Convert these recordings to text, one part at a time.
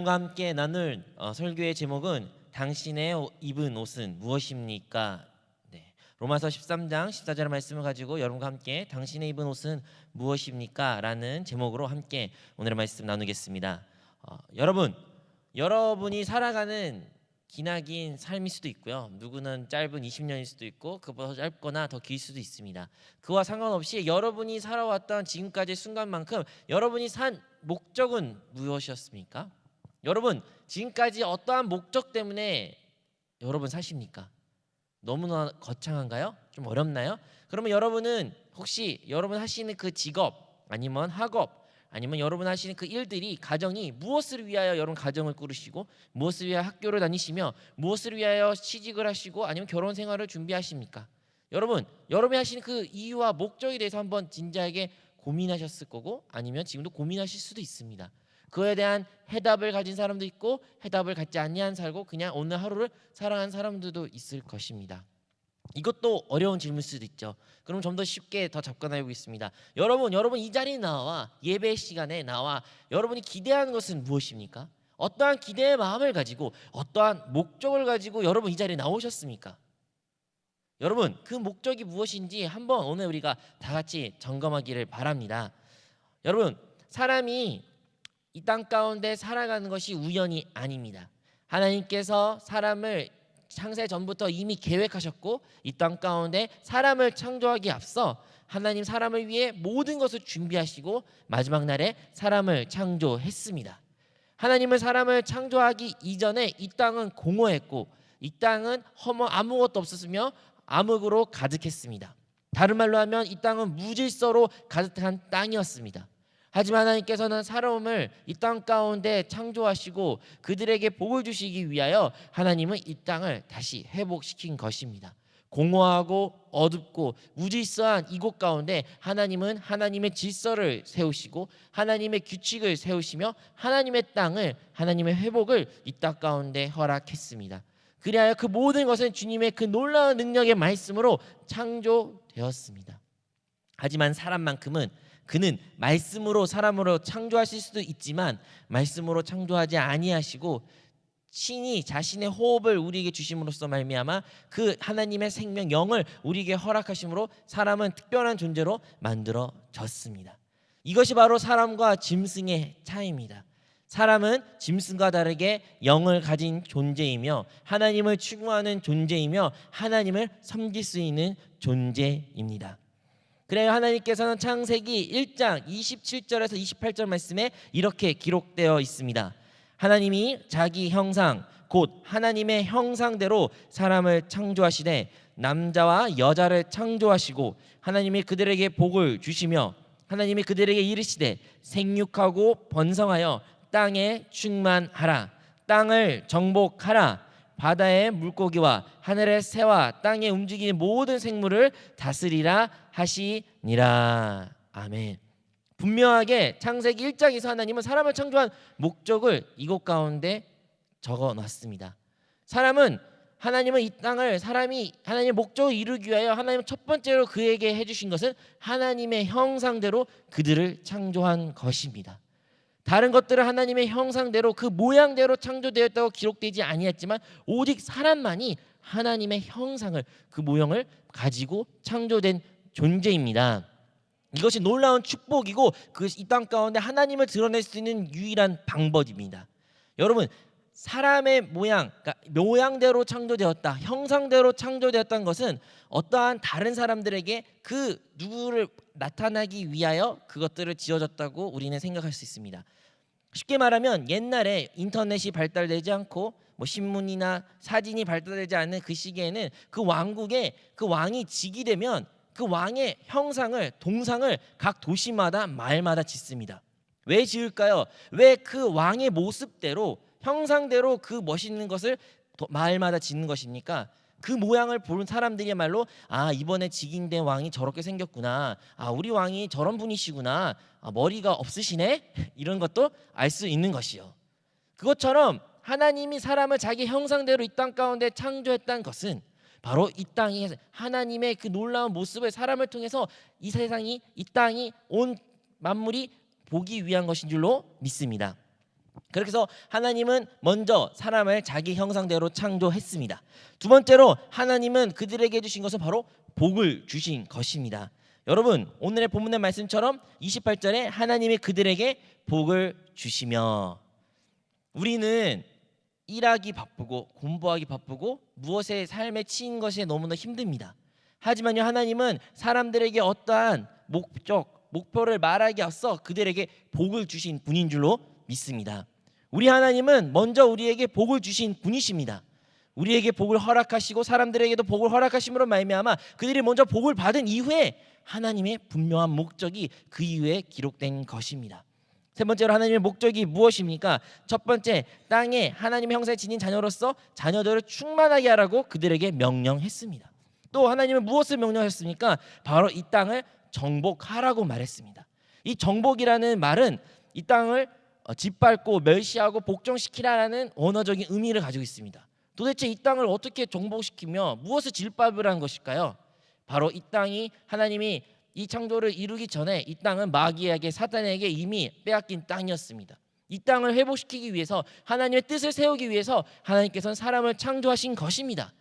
여러분과 함께 나눌 설교의 제목은 당신의 입은 옷은 무엇입니까? 네, 로마서 13장 14절 말씀을 가지고 여러분과 함께 당신의 입은 옷은 무엇입니까? 라는 제목으로 함께 오늘의 말씀 나누겠습니다. 여러분이 살아가는 기나긴 삶일 수도 있고요. 누구는 짧은 20년일 수도 있고 그보다 짧거나 더 길 수도 있습니다. 그와 상관없이 여러분이 살아왔던 지금까지의 순간만큼 여러분이 산 목적은 무엇이었습니까? 여러분 지금까지 어떠한 목적 때문에 여러분 사십니까? 너무나 거창한가요? 좀 어렵나요? 그러면 여러분은 혹시 여러분 하시는 그 직업 아니면 학업 아니면 여러분 하시는 그 일들이 가정이 무엇을 위하여 여러분 가정을 꾸리시고 무엇을 위하여 학교를 다니시며 무엇을 위하여 취직을 하시고 아니면 결혼 생활을 준비하십니까? 여러분이 하시는 그 이유와 목적에 대해서 한번 진지하게 고민하셨을 거고 아니면 지금도 고민하실 수도 있습니다. 그에 대한 해답을 가진 사람도 있고 해답을 갖지 아니한 살고 그냥 오늘 하루를 살아가는 사람들도 있을 것입니다. 이것도 어려운 질문일 수도 있죠. 그럼 좀 더 쉽게 더 접근해 보겠습니다. 여러분 이 자리에 나와 예배 시간에 나와 여러분이 기대하는 것은 무엇입니까? 어떠한 기대의 마음을 가지고 어떠한 목적을 가지고 여러분 이 자리에 나오셨습니까? 여러분 그 목적이 무엇인지 한번 오늘 우리가 다 같이 점검하기를 바랍니다. 여러분 사람이 이 땅 가운데 살아가는 것이 우연이 아닙니다. 하나님께서 사람을 창세 전부터 이미 계획하셨고 이 땅 가운데 사람을 창조하기에 앞서 하나님 사람을 위해 모든 것을 준비하시고 마지막 날에 사람을 창조했습니다. 하나님은 사람을 창조하기 이전에 이 땅은 공허했고 이 땅은 아무것도 없었으며 암흑으로 가득했습니다. 다른 말로 하면 이 땅은 무질서로 가득한 땅이었습니다. 하지만 하나님께서는 사람을 이 땅 가운데 창조하시고 그들에게 복을 주시기 위하여 하나님은 이 땅을 다시 회복시킨 것입니다. 공허하고 어둡고 무질서한 이곳 가운데 하나님은 하나님의 질서를 세우시고 하나님의 규칙을 세우시며 하나님의 땅을 하나님의 회복을 이 땅 가운데 허락했습니다. 그리하여 그 모든 것은 주님의 그 놀라운 능력의 말씀으로 창조되었습니다. 하지만 사람만큼은 그는 말씀으로 사람으로 창조하실 수도 있지만 말씀으로 창조하지 아니하시고 신이 자신의 호흡을 우리에게 주심으로써 말미암아 그 하나님의 생명 영을 우리에게 허락하심으로 사람은 특별한 존재로 만들어졌습니다. 이것이 바로 사람과 짐승의 차이입니다. 사람은 짐승과 다르게 영을 가진 존재이며 하나님을 추구하는 존재이며 하나님을 섬길 수 있는 존재입니다. 그래요. 하나님께서는 창세기 1장 27절에서 28절 말씀에 이렇게 기록되어 있습니다. 하나님이 자기 형상 곧 하나님의 형상대로 사람을 창조하시되 남자와 여자를 창조하시고 하나님이 그들에게 복을 주시며 하나님이 그들에게 이르시되 생육하고 번성하여 땅에 충만하라. 땅을 정복하라. 바다의 물고기와 하늘의 새와 땅에 움직이는 모든 생물을 다스리라 하시니라. 아멘. 분명하게 창세기 1장에서 하나님은 사람을 창조한 목적을 이곳 가운데 적어놨습니다. 하나님은 이 땅을 사람이 하나님의 목적을 이루기 위하여 하나님은 첫 번째로 그에게 해주신 것은 하나님의 형상대로 그들을 창조한 것입니다. 다른 것들은 하나님의 형상대로 그 모양대로 창조되었다고 기록되지 아니했지만 오직 사람만이 하나님의 형상을 그 모형을 가지고 창조된 존재입니다. 이것이 놀라운 축복이고 이 땅 가운데 하나님을 드러낼 수 있는 유일한 방법입니다. 여러분 사람의 그러니까 모양대로 창조되었다, 형상대로 창조되었다는 것은 어떠한 다른 사람들에게 그 누구를 나타나기 위하여 그것들을 지어졌다고 우리는 생각할 수 있습니다. 쉽게 말하면 옛날에 인터넷이 발달되지 않고 신문이나 사진이 발달되지 않는 그 시기에는 그 왕국에 그 왕이 즉위 되면 그 왕의 형상을 동상을 각 도시마다 마을마다 짓습니다. 왜 지을까요? 왜 그 왕의 모습대로 형상대로 그 멋있는 것을 마을마다 짓는 것입니까? 그 모양을 보는 사람들이야말로 이번에 즉위된 왕이 저렇게 생겼구나, 우리 왕이 저런 분이시구나, 머리가 없으시네, 이런 것도 알 수 있는 것이요. 그것처럼 하나님이 사람을 자기 형상대로 이 땅 가운데 창조했다는 것은 바로 이 땅이 하나님의 그 놀라운 모습을 사람을 통해서 이 세상이 이 땅이 온 만물이 보기 위한 것인 줄로 믿습니다. 그렇게 해서 하나님은 먼저 사람을 자기 형상대로 창조했습니다. 두 번째로 하나님은 그들에게 주신 것은 바로 복을 주신 것입니다. 여러분, 오늘의 본문의 말씀처럼 28절에 하나님이 그들에게 복을 주시며, 우리는 일하기 바쁘고 공부하기 바쁘고 무엇에 삶에 치인 것이 너무나 힘듭니다. 하지만요, 하나님은 사람들에게 어떠한 목표를 말하기 앞서 그들에게 복을 주신 분인 줄로 믿습니다. 우리 하나님은 먼저 우리에게 복을 주신 분이십니다. 우리에게 복을 허락하시고 사람들에게도 복을 허락하심으로 말미암아 그들이 먼저 복을 받은 이후에 하나님의 분명한 목적이 그 이후에 기록된 것입니다. 세 번째로 하나님의 목적이 무엇입니까? 첫 번째, 땅에 하나님의 형상을 지닌 자녀로서 자녀들을 충만하게 하라고 그들에게 명령했습니다. 또 하나님은 무엇을 명령했습니까? 바로 이 땅을 정복하라고 말했습니다. 이 정복이라는 말은 이 땅을 짓밟고 멸시하고 복종시키라는 언어적인 의미를 가지고 있습니다. 도대체 이 땅을 어떻게 정복시키며 무엇을 짓밟으라는 것일까요? 바로 이 땅이 하나님이 이 창조를 이루기 전에 이 땅은 마귀에게, 사단에게 이미 빼앗긴 땅이었습니다. 이 땅을 회복시키기 위해서, 하나님의 뜻을 세우기 위해서 하나님께서는 사람을 창조하신 것입니다.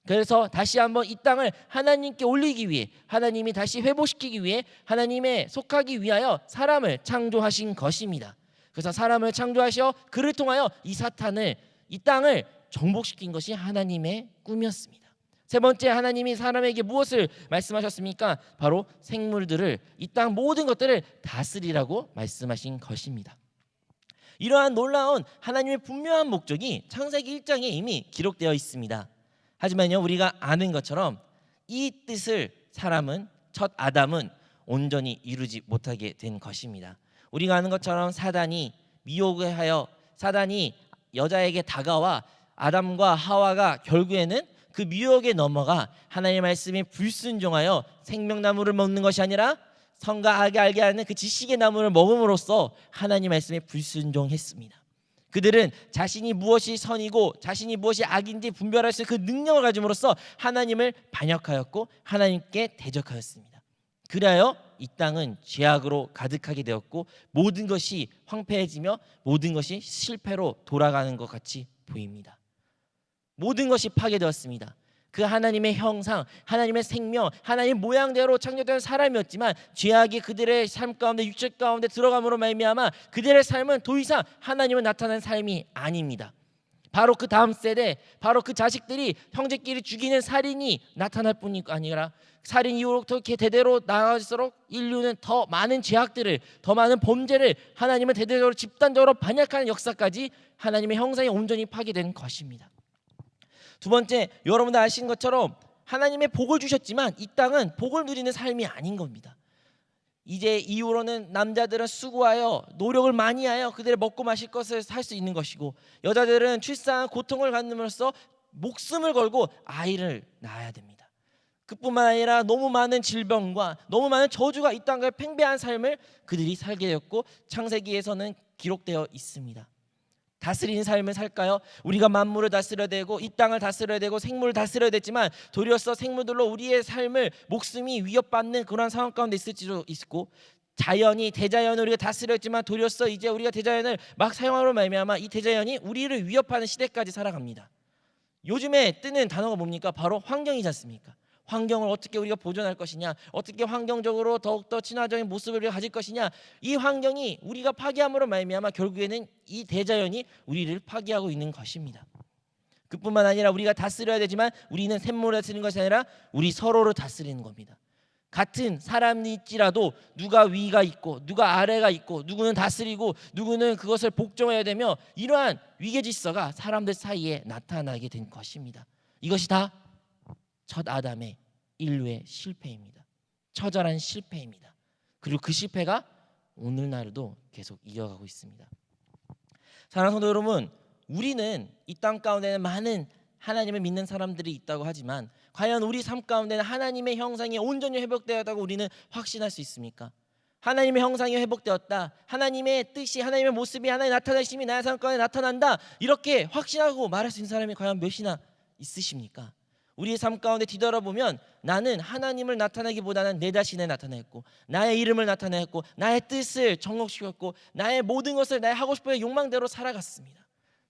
그래서 다시 한번 이 땅을 하나님께 올리기 위해, 하나님이 다시 회복시키기 위해, 하나님에 속하기 위하여 사람을 창조하신 것입니다. 그래서 사람을 창조하셔 그를 통하여 이 사탄을, 이 땅을 정복시킨 것이 하나님의 꿈이었습니다. 세 번째, 하나님이 사람에게 무엇을 말씀하셨습니까? 바로 생물들을, 이 땅 모든 것들을 다스리라고 말씀하신 것입니다. 이러한 놀라운 하나님의 분명한 목적이 창세기 1장에 이미 기록되어 있습니다. 하지만요, 우리가 아는 것처럼 이 뜻을 사람은, 첫 아담은 온전히 이루지 못하게 된 것입니다. 우리가 아는 것처럼 사단이 미혹을 하여, 사단이 여자에게 다가와 아담과 하와가 결국에는 그 미혹에 넘어가 하나님의 말씀에 불순종하여 생명나무를 먹는 것이 아니라 선과 악을 알게 하는 그 지식의 나무를 먹음으로써 하나님의 말씀에 불순종했습니다. 그들은 자신이 무엇이 선이고 자신이 무엇이 악인지 분별할 수 있는 그 능력을 가짐으로써 하나님을 반역하였고 하나님께 대적하였습니다. 그리하여 이 땅은 죄악으로 가득하게 되었고 모든 것이 황폐해지며 모든 것이 실패로 돌아가는 것 같이 보입니다. 모든 것이 파괴되었습니다. 그 하나님의 형상, 하나님의 생명, 하나님의 모양대로 창조된 사람이었지만 죄악이 그들의 삶 가운데, 육체 가운데 들어감으로 말미암아 그들의 삶은 더 이상 하나님을 나타낸 삶이 아닙니다. 바로 그 다음 세대, 바로 그 자식들이 형제끼리 죽이는 살인이 나타날 뿐이 아니라 살인 이후로부터 이렇게 대대로 나아갈수록 인류는 더 많은 죄악들을, 더 많은 범죄를 하나님을 대대적으로 집단적으로 반역하는 역사까지 하나님의 형상이 온전히 파괴된 것입니다. 두 번째, 여러분들 아시는 것처럼 하나님의 복을 주셨지만 이 땅은 복을 누리는 삶이 아닌 겁니다. 이제 이후로는 남자들은 수고하여 노력을 많이 하여 그들의 먹고 마실 것을 살 수 있는 것이고, 여자들은 출산 고통을 갖는으로써 목숨을 걸고 아이를 낳아야 됩니다. 그뿐만 아니라 너무 많은 질병과 너무 많은 저주가 이 땅을 팽배한 삶을 그들이 살게 되었고 창세기에서는 기록되어 있습니다. 다스리는 삶을 살까요? 우리가 만물을 다스려야 되고 이 땅을 다스려야 되고 생물을 다스려야 되지만 도리어서 생물들로 우리의 삶을, 목숨이 위협받는 그런 상황 가운데 있을지도 있고, 자연이, 대자연을 우리가 다스렸지만 도리어서 이제 우리가 대자연을 막 사용하로 말미암아 이 대자연이 우리를 위협하는 시대까지 살아갑니다. 요즘에 뜨는 단어가 뭡니까? 바로 환경이지 않습니까? 환경을 어떻게 우리가 보존할 것이냐, 어떻게 환경적으로 더욱더 친화적인 모습을 우리가 가질 것이냐, 이 환경이 우리가 파괴함으로 말미암아 결국에는 이 대자연이 우리를 파괴하고 있는 것입니다. 그뿐만 아니라 우리가 다스려야 되지만 우리는 샘물을 다스리는 것이 아니라 우리 서로를 다스리는 겁니다. 같은 사람일지라도 누가 위가 있고 누가 아래가 있고 누구는 다스리고 누구는 그것을 복종해야 되며, 이러한 위계질서가 사람들 사이에 나타나게 된 것입니다. 이것이 다 첫 아담의 인류의 실패입니다. 처절한 실패입니다. 그리고 그 실패가 오늘날도 계속 이어가고 있습니다. 사랑하는 성도 여러분, 우리는 이 땅 가운데는 많은 하나님을 믿는 사람들이 있다고 하지만 과연 우리 삶 가운데는 하나님의 형상이 온전히 회복되었다고 우리는 확신할 수 있습니까? 하나님의 형상이 회복되었다, 하나님의 뜻이, 하나님의 모습이, 하나님의 나타나심이 나의 삶 가운데 나타난다, 이렇게 확신하고 말할 수 있는 사람이 과연 몇이나 있으십니까? 우리의 삶 가운데 뒤돌아보면 나는 하나님을 나타내기보다는 내 자신을 나타냈고, 나의 이름을 나타냈고, 나의 뜻을 정복시켰고, 나의 모든 것을 나의 하고 싶은 욕망대로 살아갔습니다.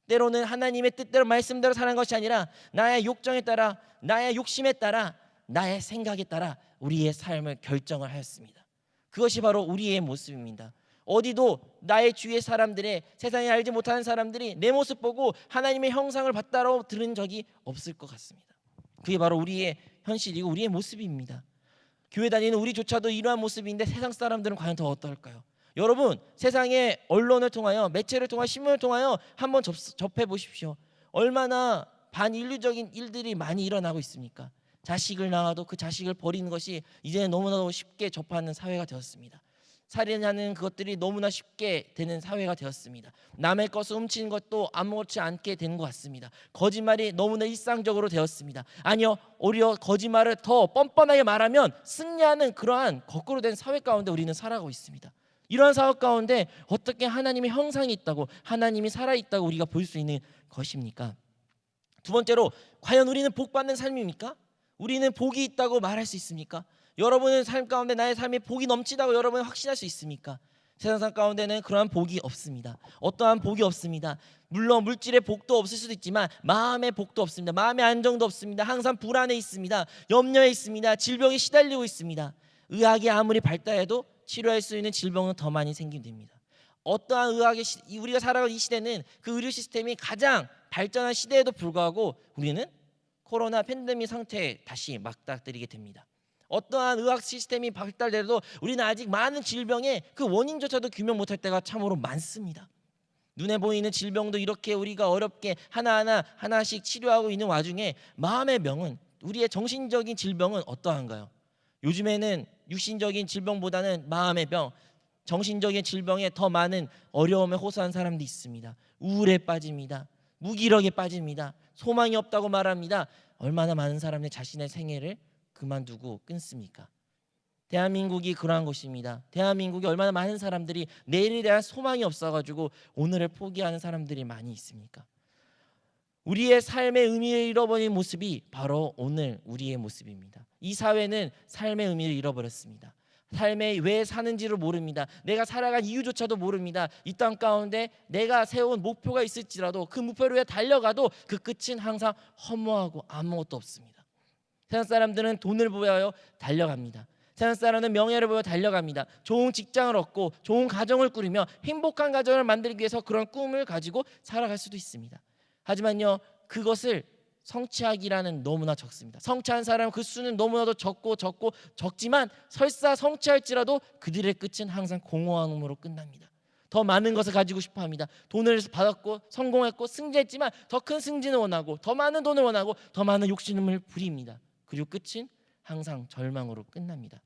때로는 하나님의 뜻대로 말씀대로 사는 것이 아니라 나의 욕정에 따라, 나의 욕심에 따라, 나의 생각에 따라 우리의 삶을 결정을 하였습니다. 그것이 바로 우리의 모습입니다. 어디도 나의 주위의 사람들의, 세상에 알지 못하는 사람들이 내 모습 보고 하나님의 형상을 봤다고 들은 적이 없을 것 같습니다. 그게 바로 우리의 현실이고 우리의 모습입니다. 교회 다니는 우리조차도 이러한 모습인데 세상 사람들은 과연 더 어떨까요? 여러분, 세상의 언론을 통하여, 매체를 통하여, 신문을 통하여 한번 접해 보십시오. 얼마나 반인류적인 일들이 많이 일어나고 있습니까? 자식을 낳아도 그 자식을 버리는 것이 이제 너무나도 쉽게 접하는 사회가 되었습니다. 살인하는 그것들이 너무나 쉽게 되는 사회가 되었습니다. 남의 것을 훔치는 것도 아무렇지 않게 되는 것 같습니다. 거짓말이 너무나 일상적으로 되었습니다. 아니요, 오히려 거짓말을 더 뻔뻔하게 말하면 승리하는 그러한 거꾸로 된 사회 가운데 우리는 살아가고 있습니다. 이러한 사회 가운데 어떻게 하나님의 형상이 있다고, 하나님이 살아있다고 우리가 볼 수 있는 것입니까? 두 번째로, 과연 우리는 복받는 삶입니까? 우리는 복이 있다고 말할 수 있습니까? 여러분의 삶 가운데 나의 삶이 복이 넘치다고 여러분은 확신할 수 있습니까? 세상 삶 가운데는 그러한 복이 없습니다. 어떠한 복이 없습니다. 물론 물질의 복도 없을 수도 있지만 마음의 복도 없습니다. 마음의 안정도 없습니다. 항상 불안해 있습니다. 염려해 있습니다. 질병에 시달리고 있습니다. 의학이 아무리 발달해도 치료할 수 있는 질병은 더 많이 생기게 됩니다. 어떠한 우리가 살아가는 이 시대는 그 의료 시스템이 가장 발전한 시대에도 불구하고 우리는 코로나 팬데믹 상태에 다시 맞닥뜨리게 됩니다. 어떠한 의학 시스템이 발달돼도 우리는 아직 많은 질병의 그 원인조차도 규명 못할 때가 참으로 많습니다. 눈에 보이는 질병도 이렇게 우리가 어렵게 하나씩 치료하고 있는 와중에 마음의 병은, 우리의 정신적인 질병은 어떠한가요? 요즘에는 육신적인 질병보다는 마음의 병, 정신적인 질병에 더 많은 어려움에 호소한 사람도 있습니다. 우울에 빠집니다. 무기력에 빠집니다. 소망이 없다고 말합니다. 얼마나 많은 사람들이 자신의 생애를 그만두고 끊습니까? 대한민국이 그러한 것입니다. 대한민국에 얼마나 많은 사람들이 내일에 대한 소망이 없어가지고 오늘을 포기하는 사람들이 많이 있습니까? 우리의 삶의 의미를 잃어버린 모습이 바로 오늘 우리의 모습입니다. 이 사회는 삶의 의미를 잃어버렸습니다. 삶에 왜 사는지를 모릅니다. 내가 살아간 이유조차도 모릅니다. 이 땅 가운데 내가 세운 목표가 있을지라도 그 목표를 위해 달려가도 그 끝은 항상 허무하고 아무것도 없습니다. 세상 사람들은 돈을 보여 달려갑니다. 세상 사람은 명예를 보여 달려갑니다. 좋은 직장을 얻고 좋은 가정을 꾸리며 행복한 가정을 만들기 위해서 그런 꿈을 가지고 살아갈 수도 있습니다. 하지만요, 그것을 성취하기라는 너무나 적습니다. 성취한 사람 그 수는 너무나도 적지만 설사 성취할지라도 그들의 끝은 항상 공허함으로 끝납니다. 더 많은 것을 가지고 싶어합니다. 돈을 받았고 성공했고 승진했지만 더 큰 승진을 원하고 더 많은 돈을 원하고 더 많은 욕심을 부립니다. 그리고 끝은 항상 절망으로 끝납니다.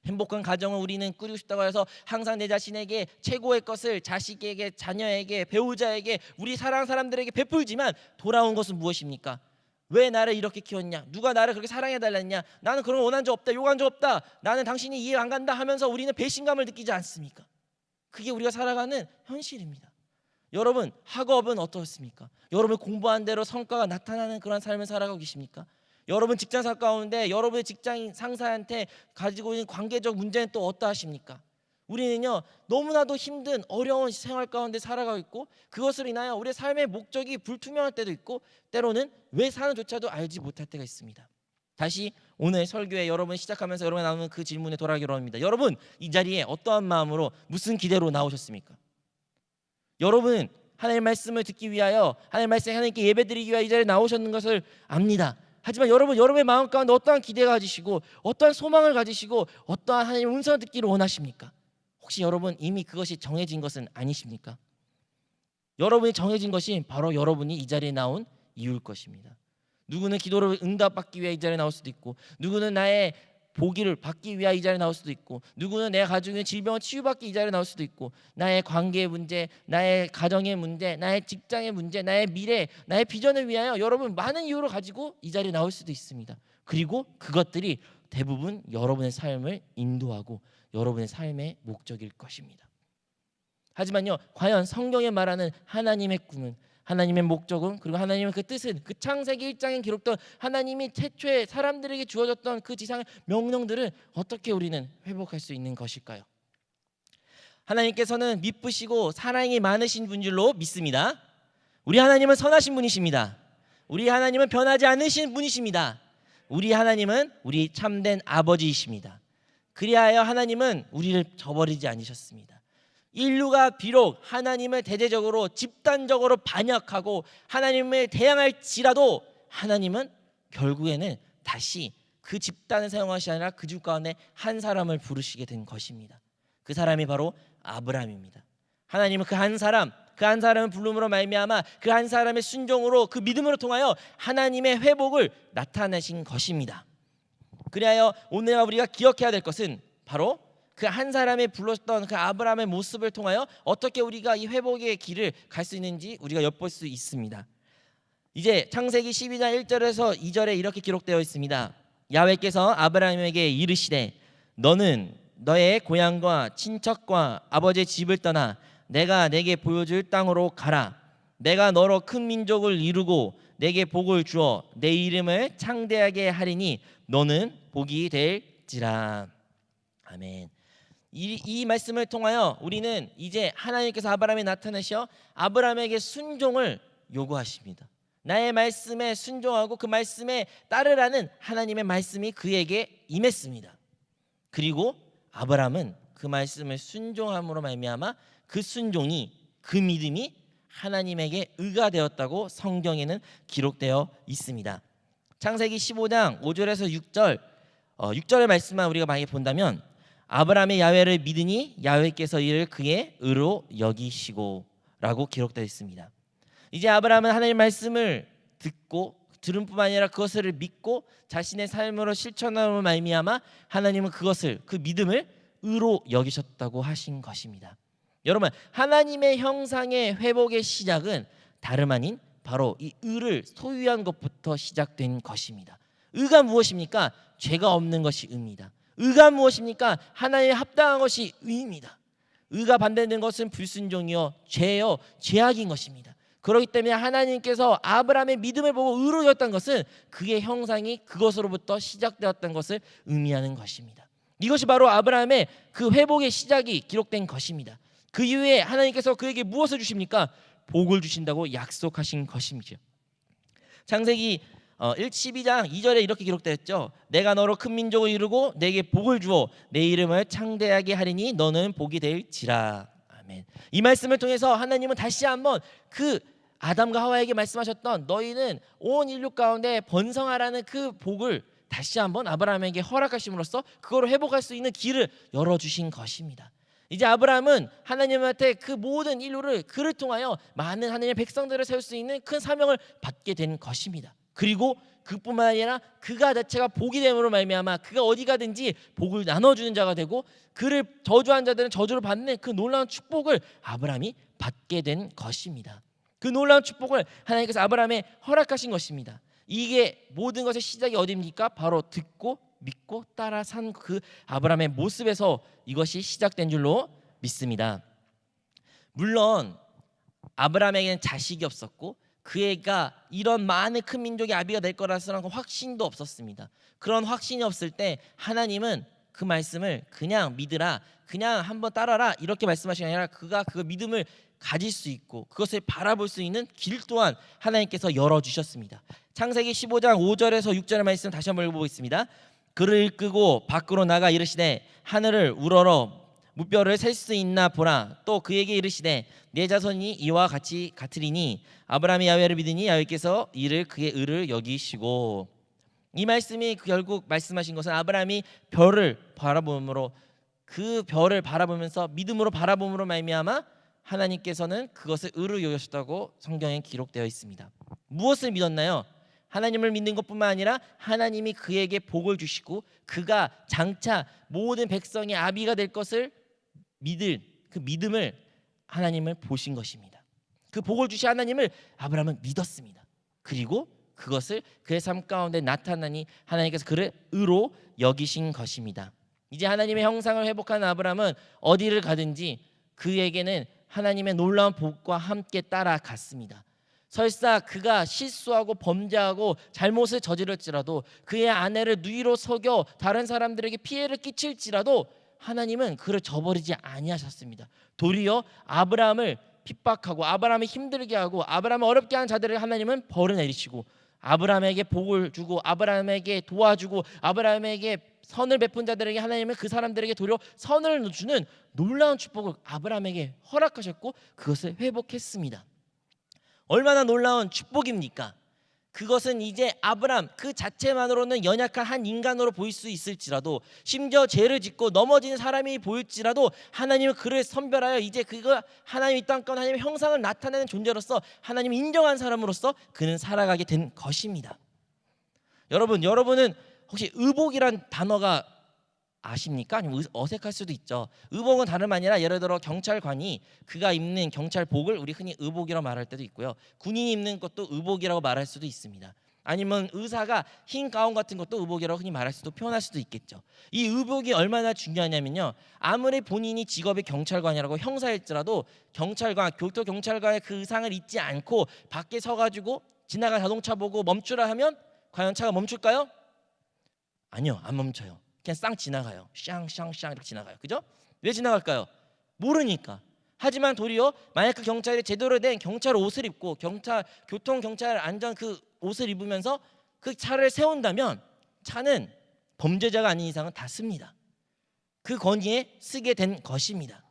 행복한 가정을 우리는 꾸리고 싶다고 해서 항상 내 자신에게 최고의 것을 자식에게, 자녀에게, 배우자에게, 우리 사랑하는 사람들에게 베풀지만 돌아온 것은 무엇입니까? 왜 나를 이렇게 키웠냐? 누가 나를 그렇게 사랑해달랬냐? 나는 그런 거 원한 적 없다, 요구한 적 없다, 나는 당신이 이해 안 간다 하면서 우리는 배신감을 느끼지 않습니까? 그게 우리가 살아가는 현실입니다. 여러분, 학업은 어떻습니까? 여러분 공부한 대로 성과가 나타나는 그런 삶을 살아가고 계십니까? 여러분 직장사 가운데 여러분의 직장 상사한테 가지고 있는 관계적 문제는 또 어떠하십니까? 우리는요, 너무나도 힘든 어려운 생활 가운데 살아가고 있고 그것으로 인하여 우리의 삶의 목적이 불투명할 때도 있고 때로는 왜 사는조차도 알지 못할 때가 있습니다. 다시 오늘 설교에 여러분 시작하면서 여러분 나오는 그 질문에 돌아가기로 합니다. 여러분, 이 자리에 어떠한 마음으로 무슨 기대로 나오셨습니까? 여러분은 하나님의 말씀을 듣기 위하여, 하나님의 말씀 하나님께 예배드리기 위하여 이 자리에 나오셨는 것을 압니다. 하지만 여러분의 마음 가운데 어떠한 기대가 가지시고 어떠한 소망을 가지시고 어떠한 하나님의 음성을 듣기를 원하십니까? 혹시 여러분 이미 그것이 정해진 것은 아니십니까? 여러분이 정해진 것이 바로 여러분이 이 자리에 나온 이유일 것입니다. 누구는 기도를 응답받기 위해 이 자리에 나올 수도 있고, 누구는 나의 보기를 받기 위해 이 자리에 나올 수도 있고, 누구는 내가 가지고 있는 질병을 치유받기 이 자리에 나올 수도 있고, 나의 관계의 문제, 나의 가정의 문제, 나의 직장의 문제, 나의 미래, 나의 비전을 위하여 여러분 많은 이유를 가지고 이 자리에 나올 수도 있습니다. 그리고 그것들이 대부분 여러분의 삶을 인도하고 여러분의 삶의 목적일 것입니다. 하지만요, 과연 성경에 말하는 하나님의 꿈은, 하나님의 목적은, 그리고 하나님의 그 뜻은, 그 창세기 1장에 기록된 하나님이 최초에 사람들에게 주어졌던 그 지상의 명령들을 어떻게 우리는 회복할 수 있는 것일까요? 하나님께서는 미쁘시고 사랑이 많으신 분 줄로 믿습니다. 우리 하나님은 선하신 분이십니다. 우리 하나님은 변하지 않으신 분이십니다. 우리 하나님은 우리 참된 아버지이십니다. 그리하여 하나님은 우리를 저버리지 않으셨습니다. 인류가 비록 하나님을 대대적으로 집단적으로 반역하고 하나님을 대항할지라도 하나님은 결국에는 다시 그 집단을 사용하시지 아니라 그 중 가운데 한 사람을 부르시게 된 것입니다. 그 사람이 바로 아브라함입니다. 하나님은 그 한 사람을 부름으로 말미암아 그 한 사람의 순종으로, 그 믿음으로 통하여 하나님의 회복을 나타내신 것입니다. 그리하여 오늘 우리가 기억해야 될 것은 바로 그 한 사람이 불렀던 그 아브라함의 모습을 통하여 어떻게 우리가 이 회복의 길을 갈 수 있는지 우리가 엿볼 수 있습니다. 이제 창세기 12장 1절에서 2절에 이렇게 기록되어 있습니다. 야훼께서 아브라함에게 이르시되 너는 너의 고향과 친척과 아버지의 집을 떠나 내가 내게 보여줄 땅으로 가라. 내가 너로 큰 민족을 이루고 내게 복을 주어 내 이름을 창대하게 하리니 너는 복이 될지라. 아멘. 이 말씀을 통하여 우리는 이제 하나님께서 아브라함에 나타나셔 아브라함에게 순종을 요구하십니다. 나의 말씀에 순종하고 그 말씀에 따르라는 하나님의 말씀이 그에게 임했습니다. 그리고 아브라함은 그 말씀을 순종함으로 말미암아 그 순종이, 그 믿음이 하나님에게 의가 되었다고 성경에는 기록되어 있습니다. 창세기 15장 5절에서 6절의 말씀만 우리가 많이 본다면 아브라함이 야훼를 믿으니 야훼께서 이를 그의 의로 여기시고 라고 기록되어 있습니다. 이제 아브라함은 하나님의 말씀을 들은 뿐만 아니라 그것을 믿고 자신의 삶으로 실천함으로 말미암아 하나님은 그것을, 그 믿음을 의로 여기셨다고 하신 것입니다. 여러분, 하나님의 형상의 회복의 시작은 다름 아닌 바로 이 의를 소유한 것부터 시작된 것입니다. 의가 무엇입니까? 죄가 없는 것이 의입니다. 의가 무엇입니까? 하나님에 합당한 것이 의입니다. 의가 반대되는 것은 불순종이요 죄요 죄악인 것입니다. 그렇기 때문에 하나님께서 아브라함의 믿음을 보고 의로 여겼던 것은 그의 형상이 그것으로부터 시작되었던 것을 의미하는 것입니다. 이것이 바로 아브라함의 그 회복의 시작이 기록된 것입니다. 그 이후에 하나님께서 그에게 무엇을 주십니까? 복을 주신다고 약속하신 것입니다. 창세기 12장 2절에 이렇게 기록되었죠. 내가 너로 큰 민족을 이루고 내게 복을 주어 내 이름을 창대하게 하리니 너는 복이 될지라. 아멘. 이 말씀을 통해서 하나님은 다시 한번 그 아담과 하와에게 말씀하셨던 너희는 온 인류 가운데 번성하라는 그 복을 다시 한번 아브라함에게 허락하심으로써 그거를 회복할 수 있는 길을 열어주신 것입니다. 이제 아브라함은 하나님한테 그 모든 인류를 그를 통하여 많은 하나님의 백성들을 세울 수 있는 큰 사명을 받게 된 것입니다. 그리고 그뿐만 아니라 그가 자체가 복이 됨으로 말미암아 그가 어디 가든지 복을 나눠주는 자가 되고 그를 저주한 자들은 저주를 받는 그 놀라운 축복을 아브라함이 받게 된 것입니다. 그 놀라운 축복을 하나님께서 아브라함에 허락하신 것입니다. 이게 모든 것의 시작이 어디입니까? 바로 듣고 믿고 따라 산 그 아브라함의 모습에서 이것이 시작된 줄로 믿습니다. 물론 아브라함에게는 자식이 없었고 그애가 이런 많은 큰 민족의 아비가 될 거라서는 확신도 없었습니다. 그런 확신이 없을 때 하나님은 그 말씀을 그냥 믿으라, 그냥 한번 따라라 이렇게 말씀하시는 게 아니라 그가 그 믿음을 가질 수 있고 그것을 바라볼 수 있는 길 또한 하나님께서 열어주셨습니다. 창세기 15장 5절에서 6절의 말씀 다시 한번 읽어보겠습니다. 그를 이끌고 밖으로 나가 이르시되 하늘을 우러러 무뼈를 셀 수 있나 보라. 또 그에게 이르시되 내 자손이 이와 같이 같으리니 아브라함이 야훼를 믿으니 야훼께서 이를 그의 의를 여기시고. 이 말씀이 결국 말씀하신 것은 아브라함이 별을 바라봄으로, 그 별을 바라보면서 믿음으로 바라봄으로 말미암아 하나님께서는 그것을 의로 여기셨다고 성경에 기록되어 있습니다. 무엇을 믿었나요? 하나님을 믿는 것뿐만 아니라 하나님이 그에게 복을 주시고 그가 장차 모든 백성의 아비가 될 것을 믿을 그 믿음을 하나님을 보신 것입니다. 그 복을 주신 하나님을 아브라함은 믿었습니다. 그리고 그것을 그의 삶 가운데 나타나니 하나님께서 그를 의로 여기신 것입니다. 이제 하나님의 형상을 회복한 아브라함은 어디를 가든지 그에게는 하나님의 놀라운 복과 함께 따라갔습니다. 설사 그가 실수하고 범죄하고 잘못을 저질렀지라도 그의 아내를 누이로 속여 다른 사람들에게 피해를 끼칠지라도 하나님은 그를 저버리지 아니하셨습니다. 도리어 아브라함을 핍박하고 아브라함을 힘들게 하고 아브라함을 어렵게 한 자들을 하나님은 벌을 내리시고 아브라함에게 복을 주고 아브라함에게 도와주고 아브라함에게 선을 베푼 자들에게 하나님은 그 사람들에게 도리어 선을 주는 놀라운 축복을 아브라함에게 허락하셨고 그것을 회복했습니다. 얼마나 놀라운 축복입니까? 그것은 이제 아브람 그 자체만으로는 연약한 한 인간으로 보일 수 있을지라도 심지어 죄를 짓고 넘어진 사람이 보일지라도 하나님은 그를 선별하여 이제 그가 하나님 이 땅 가운데 하나님의 형상을 나타내는 존재로서 하나님이 인정한 사람으로서 그는 살아가게 된 것입니다. 여러분은 혹시 의복이란 단어가 아십니까? 아니면 어색할 수도 있죠. 의복은 다름 아니라 예를 들어 경찰관이 그가 입는 경찰복을 우리 흔히 의복이라고 말할 때도 있고요. 군인이 입는 것도 의복이라고 말할 수도 있습니다. 아니면 의사가 흰 가운 같은 것도 의복이라고 흔히 말할 수도 표현할 수도 있겠죠. 이 의복이 얼마나 중요하냐면요. 아무리 본인이 직업이 경찰관이라고 형사일지라도 경찰관, 교토경찰관의 그 의상을 입지 않고 밖에 서가지고 지나간 자동차 보고 멈추라 하면 과연 차가 멈출까요? 아니요, 안 멈춰요. 그냥 쌍 지나가요. 샹샹샹 이렇게 지나가요. 그죠? 왜 지나갈까요? 모르니까. 하지만 도리어 만약 그 경찰이 제대로 된 경찰 옷을 입고 교통 경찰 안전 그 옷을 입으면서 그 차를 세운다면 차는 범죄자가 아닌 이상은 다 씁니다. 그 권위에 쓰게 된 것입니다.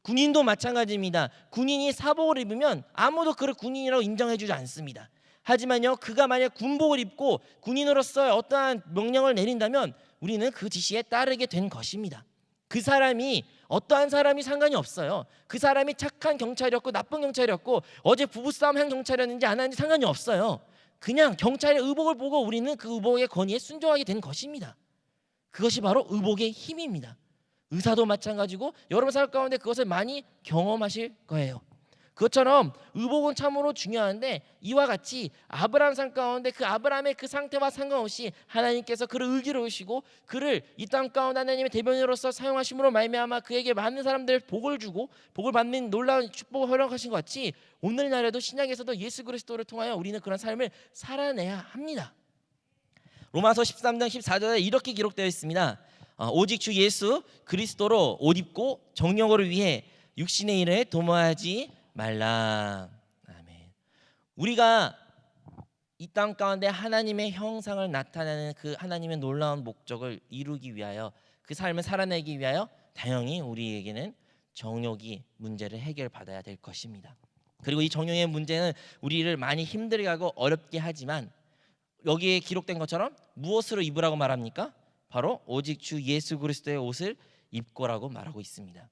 군인도 마찬가지입니다. 군인이 사복을 입으면 아무도 그를 군인이라고 인정해주지 않습니다. 하지만요, 그가 만약 군복을 입고 군인으로서 어떠한 명령을 내린다면 우리는 그 지시에 따르게 된 것입니다. 그 사람이 어떠한 사람이 상관이 없어요. 그 사람이 착한 경찰이었고 나쁜 경찰이었고 어제 부부싸움 한 경찰이었는지 안 하는지 상관이 없어요. 그냥 경찰의 의복을 보고 우리는 그 의복의 권위에 순종하게 된 것입니다. 그것이 바로 의복의 힘입니다. 의사도 마찬가지고 여러분 삶 가운데 그것을 많이 경험하실 거예요. 그것처럼 의복은 참으로 중요한데 이와 같이 아브라함 삶 가운데 그 아브라함의 그 상태와 상관없이 하나님께서 그를 의기로우시고 그를 이 땅 가운데 하나님의 대변인으로서 사용하심으로 말미암아 그에게 많은 사람들 복을 주고 복을 받는 놀라운 축복을 허락하신 것 같이 오늘날에도 신약에서도 예수 그리스도를 통하여 우리는 그런 삶을 살아내야 합니다. 로마서 13장 14절에 이렇게 기록되어 있습니다. 오직 주 예수 그리스도로 옷 입고 정령을 위해 육신의 일에 도모하지 말라. 아멘. 우리가 이 땅 가운데 하나님의 형상을 나타내는 그 하나님의 놀라운 목적을 이루기 위하여 그 삶을 살아내기 위하여 당연히 우리에게는 정욕이 문제를 해결받아야 될 것입니다. 그리고 이 정욕의 문제는 우리를 많이 힘들게 하고 어렵게 하지만 여기에 기록된 것처럼 무엇으로 입으라고 말합니까? 바로 오직 주 예수 그리스도의 옷을 입고라고 말하고 있습니다.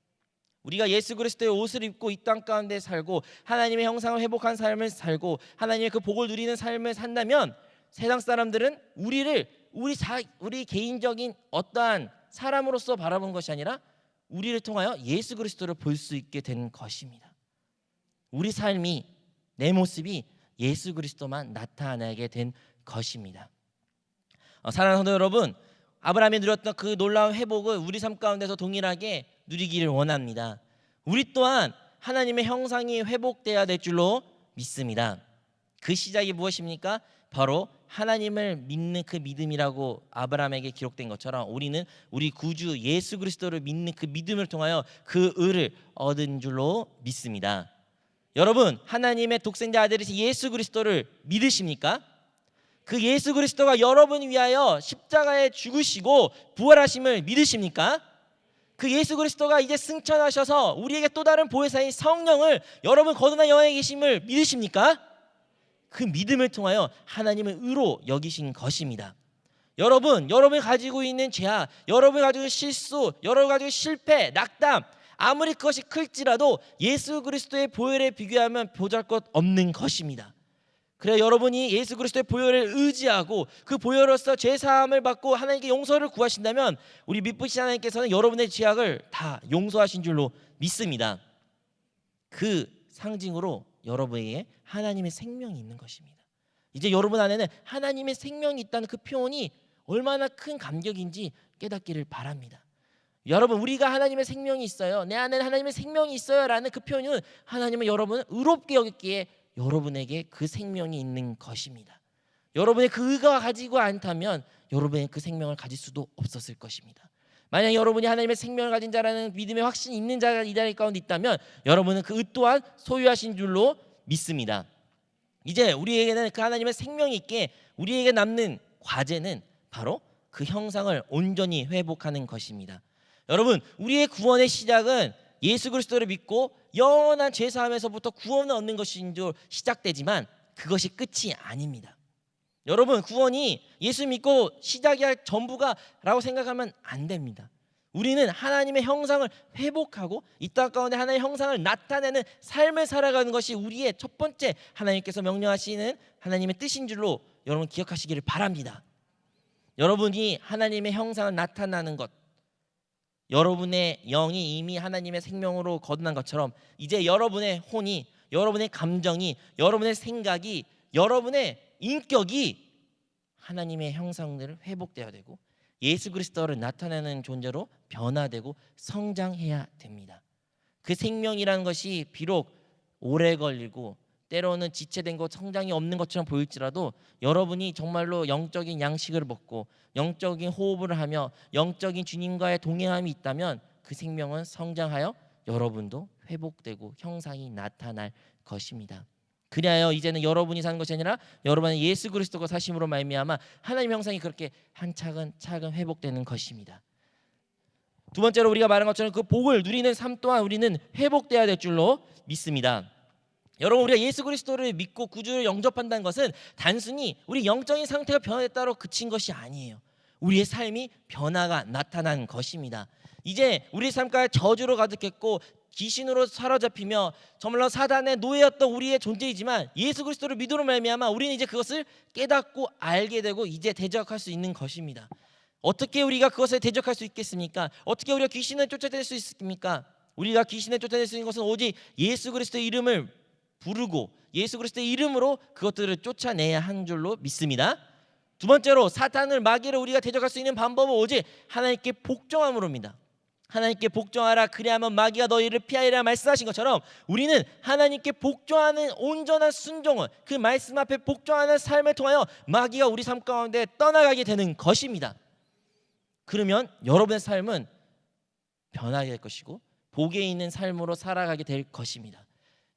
우리가 예수 그리스도의 옷을 입고 이 땅 가운데 살고 하나님의 형상을 회복한 삶을 살고 하나님의 그 복을 누리는 삶을 산다면 세상 사람들은 우리 개인적인 어떠한 사람으로서 바라본 것이 아니라 우리를 통하여 예수 그리스도를 볼 수 있게 된 것입니다. 우리 삶이 내 모습이 예수 그리스도만 나타나게 된 것입니다. 사랑하는 성도 여러분, 아브라함이 누렸던 그 놀라운 회복을 우리 삶 가운데서 동일하게 누리기를 원합니다. 우리 또한 하나님의 형상이 회복돼야 될 줄로 믿습니다. 그 시작이 무엇입니까? 바로 하나님을 믿는 그 믿음이라고 아브라함에게 기록된 것처럼 우리는 우리 구주 예수 그리스도를 믿는 그 믿음을 통하여 그 의를 얻은 줄로 믿습니다. 여러분, 하나님의 독생자 아들이신 예수 그리스도를 믿으십니까? 그 예수 그리스도가 여러분 위하여 십자가에 죽으시고 부활하심을 믿으십니까? 그 예수 그리스도가 이제 승천하셔서 우리에게 또 다른 보혜사인 성령을 여러분 거듭난 영에 계심을 믿으십니까? 그 믿음을 통하여 하나님을 의로 여기신 것입니다. 여러분이 가지고 있는 죄악, 여러분이 가지고 있는 실수, 여러분이 가지고 있는 실패, 낙담 아무리 그것이 클지라도 예수 그리스도의 보혈에 비교하면 보잘것 없는 것입니다. 그래 여러분이 예수 그리스도의 보혈을 의지하고 그 보혈로서 죄 사함을 받고 하나님께 용서를 구하신다면 우리 믿으신 하나님께서는 여러분의 죄악을 다 용서하신 줄로 믿습니다. 그 상징으로 여러분에게 하나님의 생명이 있는 것입니다. 이제 여러분 안에는 하나님의 생명이 있다는 그 표현이 얼마나 큰 감격인지 깨닫기를 바랍니다. 여러분, 우리가 하나님의 생명이 있어요, 내 안에는 하나님의 생명이 있어요 라는 그 표현은 하나님은 여러분을 의롭게 여기기에 여러분에게 그 생명이 있는 것입니다. 여러분의 그 의가 가지고 않다면 여러분의 그 생명을 가질 수도 없었을 것입니다. 만약 여러분이 하나님의 생명을 가진 자라는 믿음의 확신이 있는 자가 이 자리 가운데 있다면 여러분은 그 의 또한 소유하신 줄로 믿습니다. 이제 우리에게는 그 하나님의 생명이 있게 우리에게 남는 과제는 바로 그 형상을 온전히 회복하는 것입니다. 여러분, 우리의 구원의 시작은 예수 그리스도를 믿고 영원한 죄사함에서부터 구원을 얻는 것인 줄 시작되지만 그것이 끝이 아닙니다. 여러분, 구원이 예수 믿고 시작이 전부가 라고 생각하면 안 됩니다. 우리는 하나님의 형상을 회복하고 이 땅 가운데 하나님의 형상을 나타내는 삶을 살아가는 것이 우리의 첫 번째 하나님께서 명령하시는 하나님의 뜻인 줄로 여러분 기억하시기를 바랍니다. 여러분이 하나님의 형상을 나타나는 것, 여러분의 영이 이미 하나님의 생명으로 거듭난 것처럼 이제 여러분의 혼이, 여러분의 감정이, 여러분의 생각이, 여러분의 인격이 하나님의 형상들을 회복되어야 되고 예수 그리스도를 나타내는 존재로 변화되고 성장해야 됩니다. 그 생명이라는 것이 비록 오래 걸리고 때로는 지체된 것, 성장이 없는 것처럼 보일지라도 여러분이 정말로 영적인 양식을 먹고 영적인 호흡을 하며 영적인 주님과의 동행함이 있다면 그 생명은 성장하여 여러분도 회복되고 형상이 나타날 것입니다. 그리하여 이제는 여러분이 사는 것이 아니라 여러분은 예수 그리스도가 사심으로 말미암아 하나님 형상이 그렇게 한 차근차근 회복되는 것입니다. 두 번째로 우리가 말한 것처럼 그 복을 누리는 삶 또한 우리는 회복돼야 될 줄로 믿습니다. 여러분, 우리가 예수 그리스도를 믿고 구주를 영접한다는 것은 단순히 우리 영적인 상태가 변화됐다로 그친 것이 아니에요. 우리의 삶이 변화가 나타난 것입니다. 이제 우리 삶과 저주로 가득했고 귀신으로 사로잡히며 정말로 사단의 노예였던 우리의 존재이지만 예수 그리스도를 믿음으로 말미암아 우리는 이제 그것을 깨닫고 알게 되고 이제 대적할 수 있는 것입니다. 어떻게 우리가 그것을 대적할 수 있겠습니까? 어떻게 우리가 귀신을 쫓아낼 수 있습니까? 우리가 귀신을 쫓아낼 수 있는 것은 오직 예수 그리스도의 이름을 부르고 예수 그리스도의 이름으로 그것들을 쫓아내야 하는 줄로 믿습니다. 두 번째로 사탄을, 마귀를 우리가 대적할 수 있는 방법은 오직 하나님께 복종함으로입니다. 하나님께 복종하라, 그리하면 마귀가 너희를 피하리라 말씀하신 것처럼 우리는 하나님께 복종하는 온전한 순종을, 그 말씀 앞에 복종하는 삶을 통하여 마귀가 우리 삶 가운데 떠나가게 되는 것입니다. 그러면 여러분의 삶은 변하게 될 것이고 복에 있는 삶으로 살아가게 될 것입니다.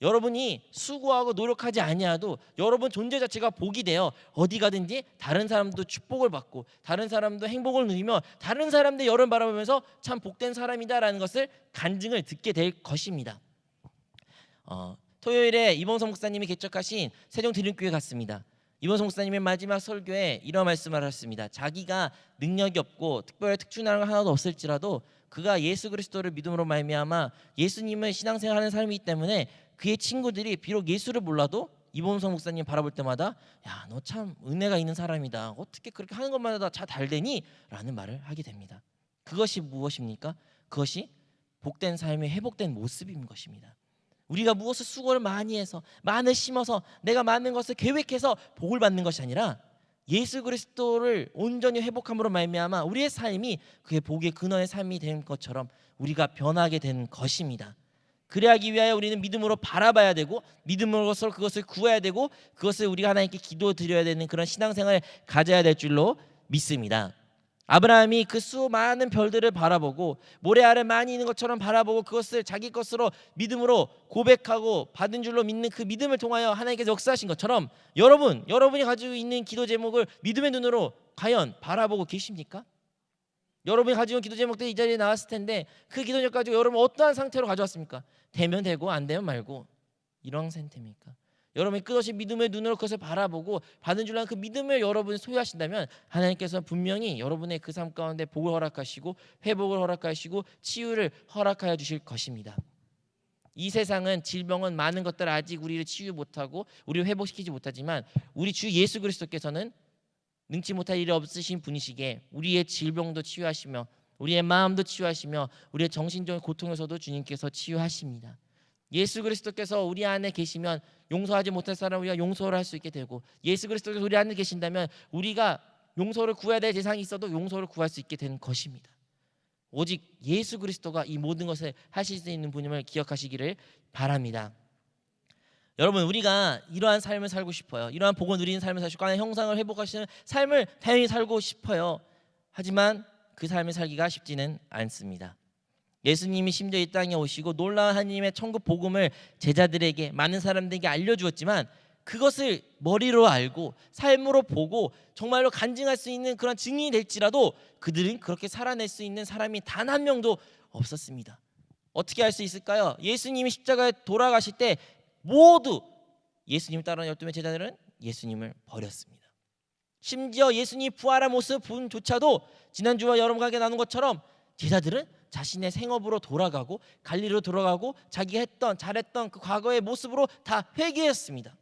여러분이 수고하고 노력하지 아니하도 여러분 존재 자체가 복이 되어 어디 가든지 다른 사람도 축복을 받고 다른 사람도 행복을 누리며 다른 사람들 여러분 바라보면서 참 복된 사람이다라는 것을 간증을 듣게 될 것입니다. 토요일에 이범성 목사님이 개척하신 세종드림교회 갔습니다. 이범성 목사님의 마지막 설교에 이런 말씀을 하셨습니다. 자기가 능력이 없고 특별히 특출나는 거 하나도 없을지라도 그가 예수 그리스도를 믿음으로 말미암아 예수님을 신앙생활하는 삶이기 때문에 그의 친구들이 비록 예수를 몰라도 이범성 목사님 바라볼 때마다 야, 너 참 은혜가 있는 사람이다. 어떻게 그렇게 하는 것마다 잘 되니? 라는 말을 하게 됩니다. 그것이 무엇입니까? 그것이 복된 삶의 회복된 모습인 것입니다. 우리가 무엇을 수고를 많이 해서 많이 심어서 내가 많은 것을 계획해서 복을 받는 것이 아니라 예수 그리스도를 온전히 회복함으로 말미암아 우리의 삶이 그의 복의 근원의 삶이 된 것처럼 우리가 변하게 되는 것입니다. 그래하기 위하여 우리는 믿음으로 바라봐야 되고 믿음으로서 그것을 구해야 되고 그것을 우리가 하나님께 기도드려야 되는 그런 신앙생활을 가져야 될 줄로 믿습니다. 아브라함이 그 수많은 별들을 바라보고 모래 아래 많이 있는 것처럼 바라보고 그것을 자기 것으로 믿음으로 고백하고 받은 줄로 믿는 그 믿음을 통하여 하나님께서 역사하신 것처럼 여러분이 가지고 있는 기도 제목을 믿음의 눈으로 과연 바라보고 계십니까? 여러분이 가지고 있는 기도 제목들이 이 자리에 나왔을 텐데 그 기도 제목 가지고 여러분 어떠한 상태로 가져왔습니까? 되면 되고 안 되면 말고 이런 상태입니까? 여러분이 끝없이 믿음의 눈으로 그것을 바라보고 받은 줄 아는 그 믿음을 여러분이 소유하신다면 하나님께서 분명히 여러분의 그 삶 가운데 복을 허락하시고 회복을 허락하시고 치유를 허락하여 주실 것입니다. 이 세상은 질병은 많은 것들 아직 우리를 치유 못하고 우리를 회복시키지 못하지만 우리 주 예수 그리스도께서는 능치 못할 일이 없으신 분이시기에 우리의 질병도 치유하시며 우리의 마음도 치유하시며 우리의 정신적인 고통에서도 주님께서 치유하십니다. 예수 그리스도께서 우리 안에 계시면 용서하지 못할 사람 우리가 용서를 할 수 있게 되고 예수 그리스도께서 우리 안에 계신다면 우리가 용서를 구해야 될 대상이 있어도 용서를 구할 수 있게 되는 것입니다. 오직 예수 그리스도가 이 모든 것을 하실 수 있는 분임을 기억하시기를 바랍니다. 여러분, 우리가 이러한 삶을 살고 싶어요. 이러한 복을 누리는 삶을 살고 싶고 하나님의 형상을 회복하시는 삶을 당연히 살고 싶어요. 하지만 그 삶을 살기가 쉽지는 않습니다. 예수님이 심지어 이 땅에 오시고 놀라운 하나님의 천국 복음을 제자들에게, 많은 사람들에게 알려주었지만 그것을 머리로 알고 삶으로 보고 정말로 간증할 수 있는 그런 증인이 될지라도 그들은 그렇게 살아낼 수 있는 사람이 단 한 명도 없었습니다. 어떻게 할 수 있을까요? 예수님이 십자가에 돌아가실 때 모두 예수님을 따르는 12명의 제자들은 예수님을 버렸습니다. 심지어 예수님이 부활한 모습 분조차도 지난주와 여러분과 함께 나눈 것처럼 제자들은 자신의 생업으로 돌아가고 갈릴리로 돌아가고 자기가 했던 잘했던 그 과거의 모습으로 다 회개했습니다.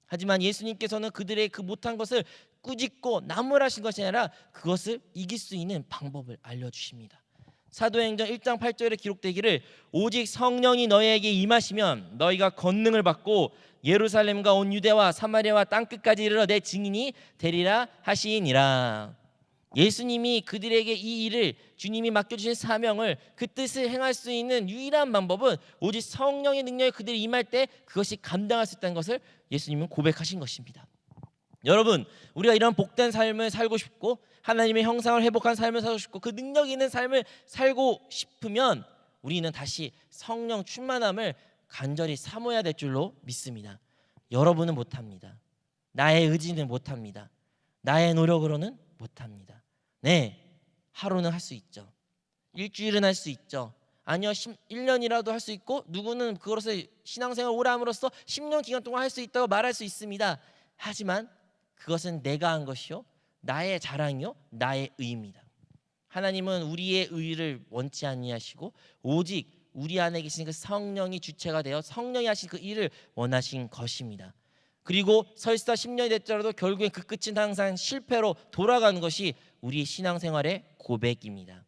하지만 예수님께서는 그들의 그 못한 것을 꾸짖고 나무라신 것이 아니라 그것을 이길 수 있는 방법을 알려주십니다. 사도행전 1장 8절에 기록되기를 오직 성령이 너희에게 임하시면 너희가 권능을 받고 예루살렘과 온 유대와 사마리아와 땅끝까지 이르러 내 증인이 되리라 하시니라. 예수님이 그들에게 이 일을, 주님이 맡겨주신 사명을, 그 뜻을 행할 수 있는 유일한 방법은 오직 성령의 능력이 그들이 임할 때 그것이 감당할 수 있다는 것을 예수님은 고백하신 것입니다. 여러분, 우리가 이런 복된 삶을 살고 싶고 하나님의 형상을 회복한 삶을 살고 싶고 그 능력 있는 삶을 살고 싶으면 우리는 다시 성령 충만함을 간절히 사모해야 될 줄로 믿습니다. 여러분은 못합니다. 나의 의지는 못합니다. 나의 노력으로는 못합니다. 네, 하루는 할 수 있죠. 일주일은 할 수 있죠. 아니요, 1년이라도 할 수 있고 누구는 그것을 신앙생활 오래 함으로써 10년 기간 동안 할 수 있다고 말할 수 있습니다. 하지만 그것은 내가 한 것이요, 나의 자랑이요, 나의 의입니다. 하나님은 우리의 의를 원치 아니하시고 오직 우리 안에 계신 그 성령이 주체가 되어 성령이 하신 그 일을 원하신 것입니다. 그리고 설사 10년이 됐더라도 결국엔 그 끝은 항상 실패로 돌아가는 것이 우리 신앙생활의 고백입니다.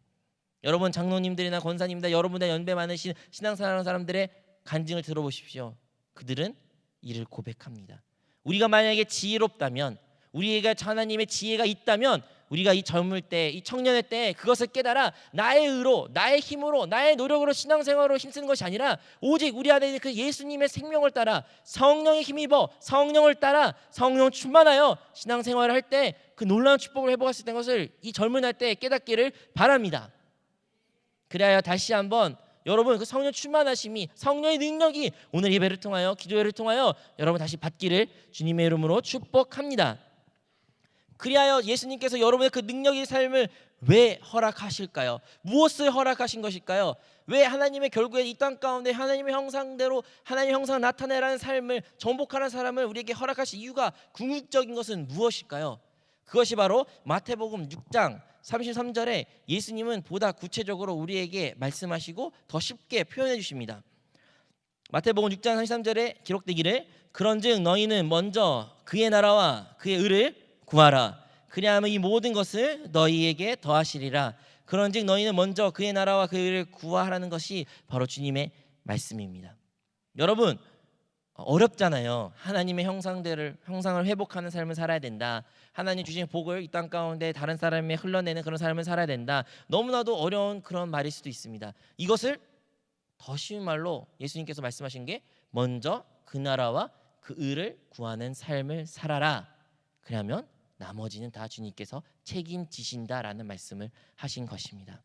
여러분, 장로님들이나 권사님들, 여러분의 연배 많으신 신앙생활하는 사람들의 간증을 들어보십시오. 그들은 이를 고백합니다. 우리가 만약에 지혜롭다면, 우리에게 하나님의 지혜가 있다면 우리가 이 젊을 때, 이 청년의 때 그것을 깨달아 나의 의로, 나의 힘으로, 나의 노력으로 신앙생활로 힘쓰는 것이 아니라 오직 우리 안에 있는 그 예수님의 생명을 따라 성령의 힘입어 성령을 따라 성령 충만하여 신앙생활을 할 때 그 놀라운 축복을 회복할 수 있다는 것을 이 젊은 날 때 깨닫기를 바랍니다. 그래야 다시 한번 여러분 그 성령 충만하심이, 성령의 능력이 오늘 예배를 통하여, 기도회를 통하여 여러분 다시 받기를 주님의 이름으로 축복합니다. 그리하여 예수님께서 여러분의 그 능력의 삶을 왜 허락하실까요? 무엇을 허락하신 것일까요? 왜 하나님의 결국에 이 땅 가운데 하나님의 형상대로 하나님의 형상을 나타내라는 삶을 정복하는 사람을 우리에게 허락하신 이유가, 궁극적인 것은 무엇일까요? 그것이 바로 마태복음 6장 33절에 예수님은 보다 구체적으로 우리에게 말씀하시고 더 쉽게 표현해 주십니다. 마태복음 6장 33절에 기록되기를 그런즉 너희는 먼저 그의 나라와 그의 의를 구하라. 그리하면 이 모든 것을 너희에게 더하시리라. 그런즉 너희는 먼저 그의 나라와 그의 의를 구하라는 것이 바로 주님의 말씀입니다. 여러분, 어렵잖아요. 하나님의 형상을 회복하는 삶을 살아야 된다. 하나님 주신 복을 이 땅 가운데 다른 사람에 흘러내는 그런 삶을 살아야 된다. 너무나도 어려운 그런 말일 수도 있습니다. 이것을 더 쉬운 말로 예수님께서 말씀하신 게 먼저 그 나라와 그 의를 구하는 삶을 살아라. 그러면 나머지는 다 주님께서 책임지신다라는 말씀을 하신 것입니다.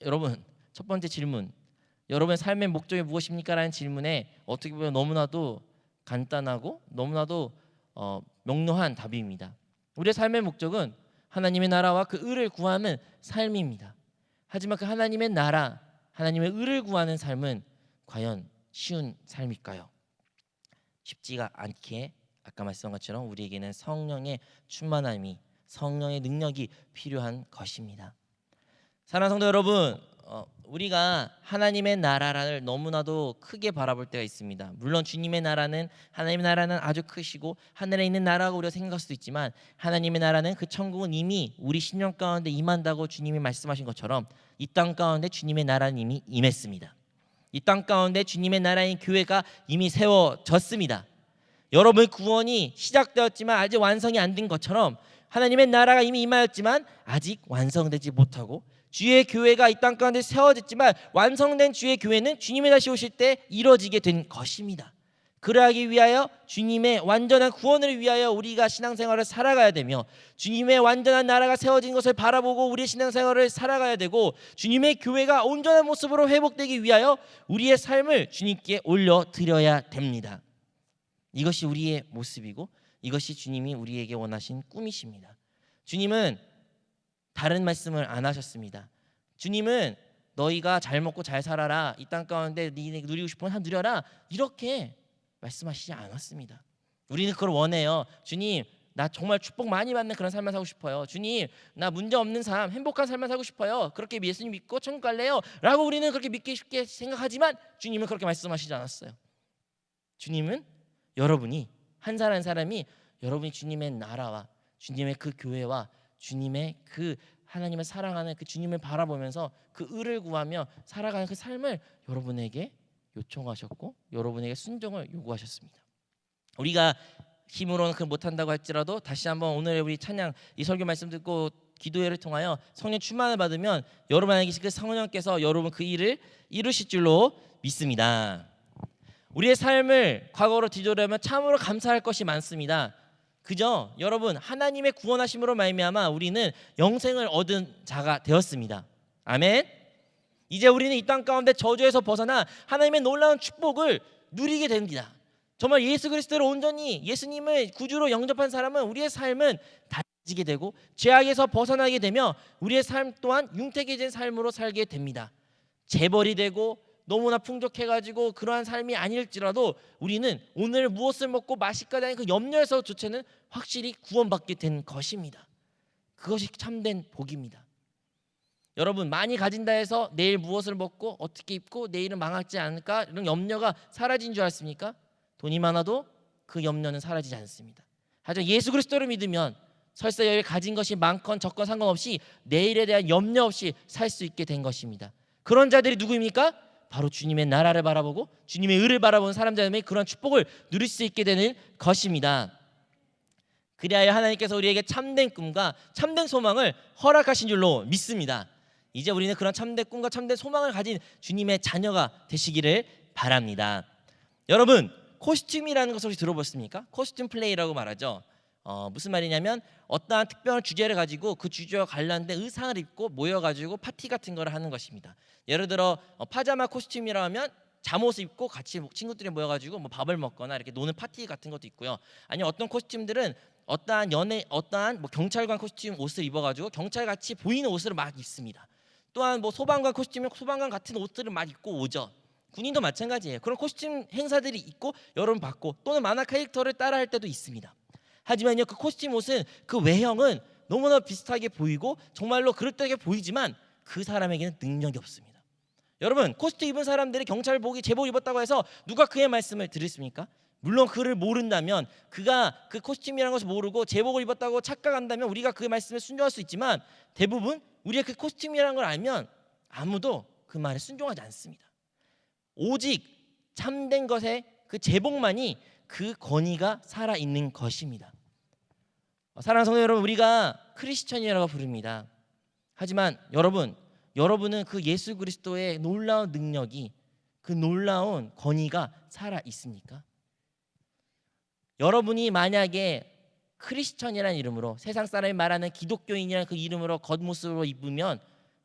여러분, 첫 번째 질문, 여러분의 삶의 목적이 무엇입니까? 라는 질문에 어떻게 보면 너무나도 간단하고 너무나도 명료한 답입니다. 우리의 삶의 목적은 하나님의 나라와 그 의를 구하는 삶입니다. 하지만 그 하나님의 나라, 하나님의 의를 구하는 삶은 과연 쉬운 삶일까요? 쉽지가 않기에 아까 말씀한 것처럼 우리에게는 성령의 충만함이, 성령의 능력이 필요한 것입니다. 사랑하는 성도 여러분, 우리가 하나님의 나라를 너무나도 크게 바라볼 때가 있습니다. 물론 주님의 나라는, 하나님의 나라는 아주 크시고 하늘에 있는 나라고 우리가 생각할 수도 있지만 하나님의 나라는, 그 천국은 이미 우리 심령 가운데 임한다고 주님이 말씀하신 것처럼 이 땅 가운데 주님의 나라는 이미 임했습니다. 이 땅 가운데 주님의 나라인 교회가 이미 세워졌습니다. 여러분의 구원이 시작되었지만 아직 완성이 안 된 것처럼 하나님의 나라가 이미 임하였지만 아직 완성되지 못하고 주의 교회가 이 땅 가운데 세워졌지만 완성된 주의 교회는 주님이 다시 오실 때 이루어지게 된 것입니다. 그러하기 위하여 주님의 완전한 구원을 위하여 우리가 신앙생활을 살아가야 되며, 주님의 완전한 나라가 세워진 것을 바라보고 우리의 신앙생활을 살아가야 되고, 주님의 교회가 온전한 모습으로 회복되기 위하여 우리의 삶을 주님께 올려드려야 됩니다. 이것이 우리의 모습이고 이것이 주님이 우리에게 원하신 꿈이십니다. 주님은 다른 말씀을 안 하셨습니다. 주님은 너희가 잘 먹고 잘 살아라, 이 땅 가운데 너희가 누리고 싶은 건 누려라, 이렇게 말씀하시지 않았습니다. 우리는 그걸 원해요. 주님, 나 정말 축복 많이 받는 그런 삶을 살고 싶어요. 주님, 나 문제 없는 삶, 행복한 삶을 살고 싶어요. 그렇게 예수님 믿고 천국 갈래요 라고 우리는 그렇게 믿기 쉽게 생각하지만, 주님은 그렇게 말씀하시지 않았어요. 주님은 여러분이 한 사람 한 사람이 여러분이 주님의 나라와 주님의 그 교회와 주님의 그 하나님을 사랑하는 그 주님을 바라보면서 그 의를 구하며 살아가는 그 삶을 여러분에게 요청하셨고 여러분에게 순종을 요구하셨습니다. 우리가 힘으로는 그 못한다고 할지라도 다시 한번 오늘의 우리 찬양 이 설교 말씀 듣고 기도회를 통하여 성령 충만을 받으면 여러분에게 그 성령께서 여러분 그 일을 이루실 줄로 믿습니다. 우리의 삶을 과거로 뒤돌아보면 참으로 감사할 것이 많습니다. 그죠? 여러분, 하나님의 구원하심으로 말미암아 우리는 영생을 얻은 자가 되었습니다. 아멘. 이제 우리는 이 땅 가운데 저주에서 벗어나 하나님의 놀라운 축복을 누리게 됩니다. 정말 예수 그리스도를 온전히 예수님을 구주로 영접한 사람은 우리의 삶은 달라지게 되고 죄악에서 벗어나게 되며 우리의 삶 또한 융택해진 삶으로 살게 됩니다. 재벌이 되고 너무나 풍족해가지고 그러한 삶이 아닐지라도 우리는 오늘 무엇을 먹고 마실까 하는 그 염려에서조차는 확실히 구원받게 된 것입니다. 그것이 참된 복입니다. 여러분, 많이 가진다 해서 내일 무엇을 먹고 어떻게 입고 내일은 망하지 않을까 이런 염려가 사라진 줄 아십니까? 돈이 많아도 그 염려는 사라지지 않습니다. 하지만 예수 그리스도를 믿으면 설사 여기 가진 것이 많건 적건 상관없이 내일에 대한 염려 없이 살 수 있게 된 것입니다. 그런 자들이 누구입니까? 바로 주님의 나라를 바라보고 주님의 의를 바라보는 사람들이 그런 축복을 누릴 수 있게 되는 것입니다. 그리하여 하나님께서 우리에게 참된 꿈과 참된 소망을 허락하신 줄로 믿습니다. 이제 우리는 그런 참된 꿈과 참된 소망을 가진 주님의 자녀가 되시기를 바랍니다. 여러분, 코스튬이라는 것을 혹시 들어보셨습니까? 코스튬 플레이라고 말하죠. 무슨 말이냐면 어떠한 특별한 주제를 가지고 그 주제와 관련된 의상을 입고 모여가지고 파티 같은 걸 하는 것입니다. 예를 들어 파자마 코스튬이라 하면 잠옷을 입고 같이 친구들이 모여가지고 뭐 밥을 먹거나 이렇게 노는 파티 같은 것도 있고요. 아니면 어떤 코스튬들은 어떠한 뭐 경찰관 코스튬 옷을 입어가지고 경찰같이 보이는 옷을 막 입습니다. 또한 뭐 소방관 코스튬은 소방관 같은 옷들을 막 입고 오죠. 군인도 마찬가지예요. 그런 코스튬 행사들이 있고 여러분 받고 또는 만화 캐릭터를 따라할 때도 있습니다. 하지만요, 그 코스튬 옷은 그 외형은 너무나 비슷하게 보이고 정말로 그럴듯하게 보이지만 그 사람에게는 능력이 없습니다. 여러분, 코스튬 입은 사람들이 경찰복이 제복 입었다고 해서 누가 그의 말씀을 들었습니까? 물론 그를 모른다면, 그가 그 코스튬이라는 것을 모르고 제복을 입었다고 착각한다면 우리가 그 말씀에 순종할 수 있지만, 대부분 우리가 그 코스튬이라는 걸 알면 아무도 그 말에 순종하지 않습니다. 오직 참된 것의 그 제복만이 그 권위가 살아있는 것입니다. 사랑하는 성도 여러분, 우리가 크리스천이라고 부릅니다. 하지만 여러분은 그 예수 그리스도의 놀라운 능력이, 그 놀라운 권위가 살아있습니까? 여러분이 만약에 크리스천이라는 이름으로, 세상 사람이 말하는 기독교인이라는 그 이름으로 겉모습으로 입으면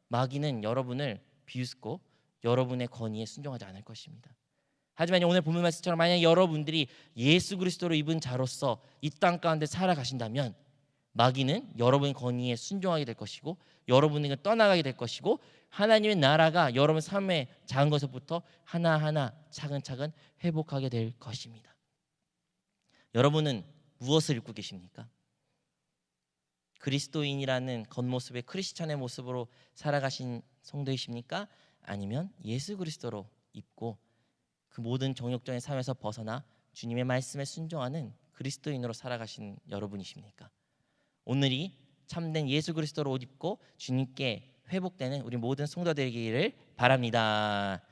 마귀는 여러분을 비웃고 여러분의 권위에 순종하지 않을 것입니다. 하지만 오늘 본문 말씀처럼 만약 여러분들이 예수 그리스도로 입은 자로서 이 땅 가운데 살아가신다면 마귀는 여러분의 권위에 순종하게 될 것이고 여러분에게 떠나가게 될 것이고 하나님의 나라가 여러분 삶의 작은 것부터 하나하나 차근차근 회복하게 될 것입니다. 여러분은 무엇을 입고 계십니까? 그리스도인이라는 겉모습의 크리스찬의 모습으로 살아가신 성도이십니까? 아니면 예수 그리스도로 입고 그 모든 정욕적인 삶에서 벗어나 주님의 말씀에 순종하는 그리스도인으로 살아가신 여러분이십니까? 오늘이 참된 예수 그리스도로 옷 입고 주님께 회복되는 우리 모든 성도들이기를 바랍니다.